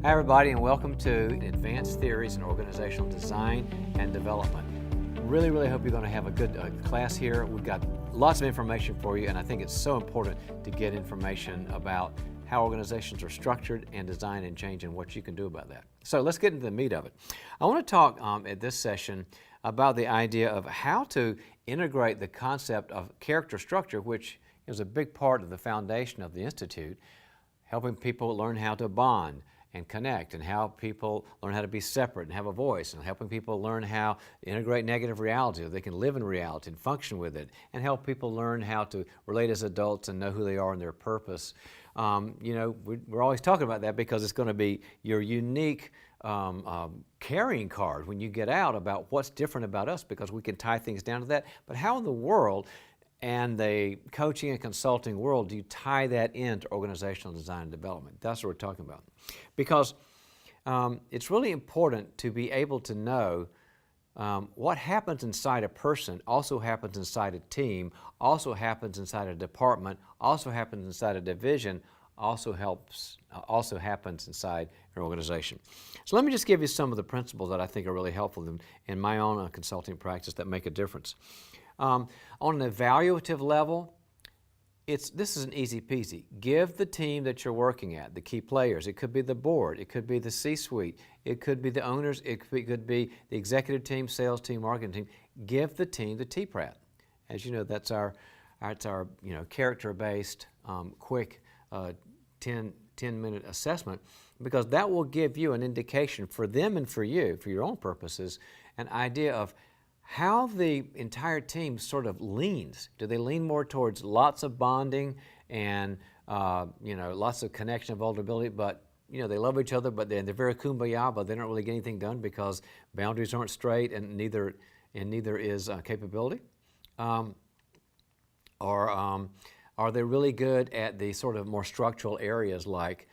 Hi everybody, and welcome to Advanced Theories in Organizational Design and Development. Really hope you're going to have a good class here. We've got lots of information for you, and I think it's so important to get information about how organizations are structured and designed and change and what you can do about that. So let's get into the meat of it. I want to talk at this session about the idea of how to integrate the concept of character structure, which is a big part of the foundation of the Institute, helping people learn how to bond and connect, and how people learn how to be separate and have a voice, and helping people learn how to integrate negative reality so they can live in reality and function with it, and help people learn how to relate as adults and know who they are and their purpose. We're always talking about that because it's going to be your unique carrying card when you get out about what's different about us, because we can tie things down to that. But how in the world and the coaching and consulting world do you tie that into organizational design and development? That's what we're talking about. Because it's really important to be able to know what happens inside a person also happens inside a team, also happens inside a department, also happens inside a division, also happens inside an organization. So let me just give you some of the principles that I think are really helpful in my own consulting practice that make a difference. On an evaluative level, this is an easy peasy. Give the team that you're working at, the key players. It could be the board, it could be the C-suite, it could be the owners, it could be the executive team, sales team, marketing team. Give the team the TPRAT. As you know, that's our character-based, quick 10-minute assessment, because that will give you an indication for them and for you, for your own purposes, an idea of how the entire team sort of leans. Do they lean more towards lots of bonding and lots of connection and vulnerability, but they love each other, but they're very kumbaya, but they don't really get anything done because boundaries aren't straight and neither is capability? Or are they really good at the sort of more structural areas like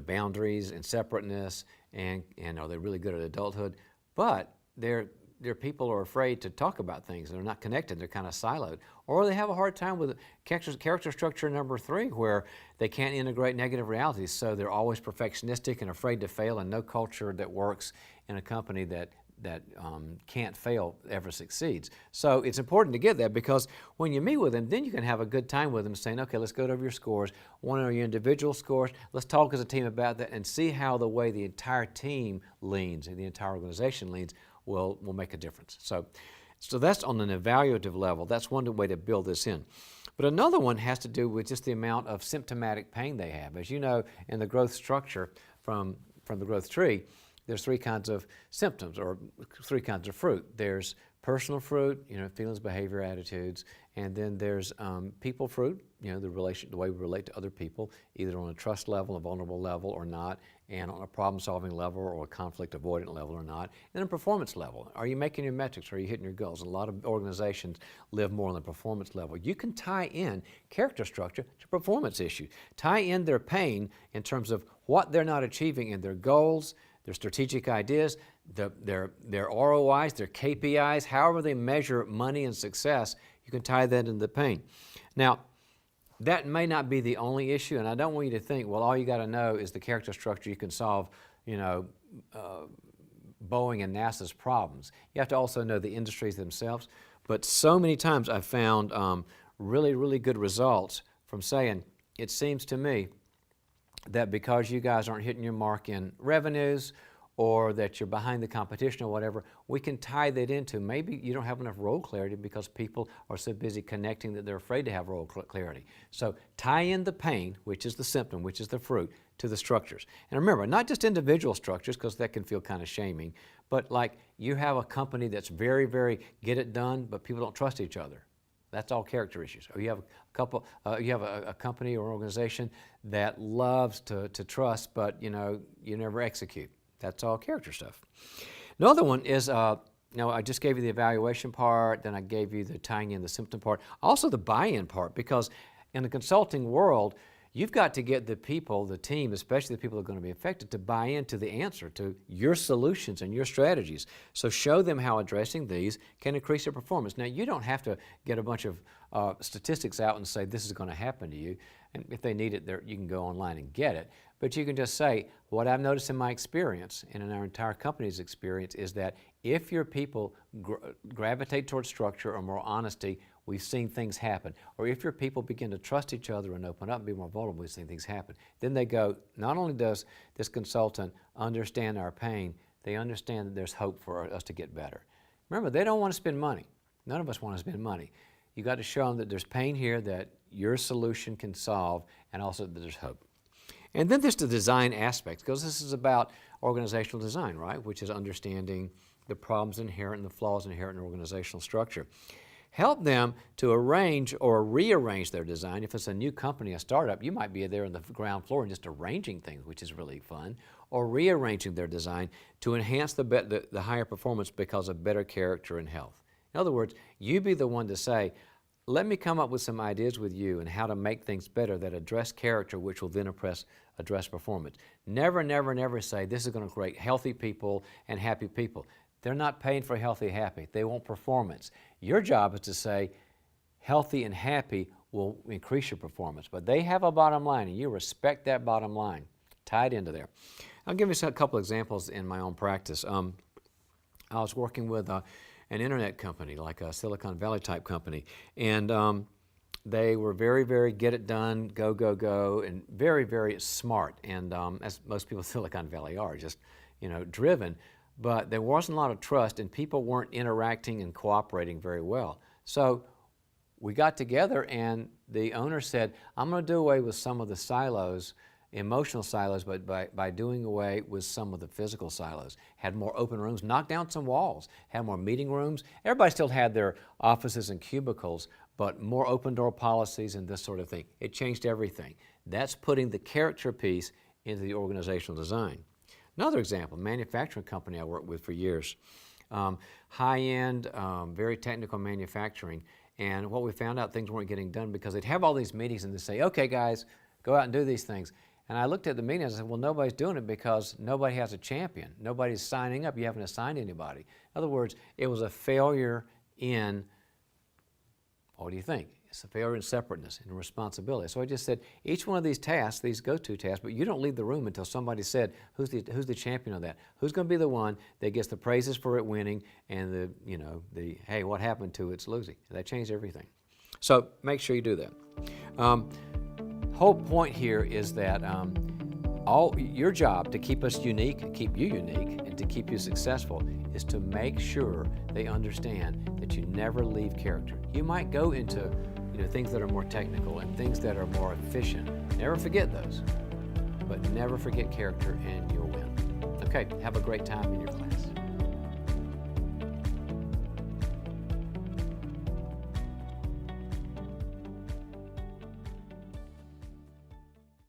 boundaries and separateness, and are they really good at adulthood? But their people are afraid to talk about things. They're not connected. They're kind of siloed. Or they have a hard time with character structure number 3, where they can't integrate negative realities. So they're always perfectionistic and afraid to fail, and no culture that works in a company that can't fail ever succeeds. So it's important to get that, because when you meet with them, then you can have a good time with them saying, okay, let's go over your scores. One are your individual scores. Let's talk as a team about that and see how the way the entire team leans and the entire organization leans will make a difference. So that's on an evaluative level. That's one way to build this in. But another one has to do with just the amount of symptomatic pain they have. As you know, in the growth structure from the growth tree, there's 3 kinds of symptoms, or 3 kinds of fruit. There's personal fruit, feelings, behavior, attitudes, and then there's people fruit, the way we relate to other people, either on a trust level, a vulnerable level or not, and on a problem-solving level or a conflict-avoidant level or not, and then a performance level. Are you making your metrics? Are you hitting your goals? And a lot of organizations live more on the performance level. You can tie in character structure to performance issues. Tie in their pain in terms of what they're not achieving in their goals, their strategic ideas, their ROIs, their KPIs, however they measure money and success. You can tie that into the pain. Now, that may not be the only issue, and I don't want you to think, well, all you got to know is the character structure. You can solve, Boeing and NASA's problems. You have to also know the industries themselves. But so many times I've found really good results from saying, it seems to me that because you guys aren't hitting your mark in revenues, or that you're behind the competition or whatever, we can tie that into maybe you don't have enough role clarity because people are so busy connecting that they're afraid to have role clarity. So tie in the pain, which is the symptom, which is the fruit, to the structures. And remember, not just individual structures, because that can feel kind of shaming, but like you have a company that's very get it done, but people don't trust each other. That's all character issues. Or you have a company or organization that loves to trust, but you never execute. That's all character stuff. Another one is, I just gave you the evaluation part, then I gave you the tying in the symptom part, also the buy-in part, because in the consulting world, you've got to get the people, the team, especially the people that are going to be affected, to buy into the answer to your solutions and your strategies. So show them how addressing these can increase their performance. Now, you don't have to get a bunch of statistics out and say this is going to happen to you. and if they need it, you can go online and get it. But you can just say, what I've noticed in my experience and in our entire company's experience is that if your people gravitate towards structure or more honesty, we've seen things happen. Or if your people begin to trust each other and open up and be more vulnerable, we've seen things happen. Then they go, not only does this consultant understand our pain, they understand that there's hope for us to get better. Remember, they don't want to spend money. None of us want to spend money. You got to show them that there's pain here that your solution can solve, and also that there's hope. And then there's the design aspects, because this is about organizational design, right? Which is understanding the problems inherent and the flaws inherent in organizational structure. Help them to arrange or rearrange their design. If it's a new company, a startup, you might be there on the ground floor and just arranging things, which is really fun, or rearranging their design to enhance the higher performance because of better character and health. In other words, you be the one to say, let me come up with some ideas with you and how to make things better that address character, which will then address performance. Never, never, never say this is going to create healthy people and happy people. They're not paying for healthy, happy. They want performance. Your job is to say healthy and happy will increase your performance. But they have a bottom line, and you respect that bottom line tied into there. I'll give you a couple examples in my own practice. I was working with an internet company, like a Silicon Valley type company, and they were very, very get it done, go, go, go, and very, very smart. And as most people in Silicon Valley are, just driven. But there wasn't a lot of trust, and people weren't interacting and cooperating very well. So we got together, and the owner said, I'm going to do away with some of the silos, emotional silos, but by doing away with some of the physical silos. Had more open rooms, knocked down some walls, had more meeting rooms. Everybody still had their offices and cubicles, but more open door policies and this sort of thing. It changed everything. That's putting the character piece into the organizational design. Another example, manufacturing company I worked with for years. High-end, very technical manufacturing. And what we found out, things weren't getting done because they'd have all these meetings and they'd say, okay guys, go out and do these things. And I looked at the meeting and I said, well, nobody's doing it because nobody has a champion. Nobody's signing up. You haven't assigned anybody. In other words, it was a failure in, what do you think? It's a failure in separateness and responsibility. So I just said, each one of these tasks, these go-to tasks, but you don't leave the room until somebody said, who's the champion of that? Who's going to be the one that gets the praises for it winning and hey, what happened to it's losing? That changed everything. So make sure you do that. Whole point here is that your job to keep us unique, keep you unique, and to keep you successful is to make sure they understand that you never leave character. You might go into things that are more technical and things that are more efficient. Never forget those, but never forget character and you'll win. Okay, have a great time in your class.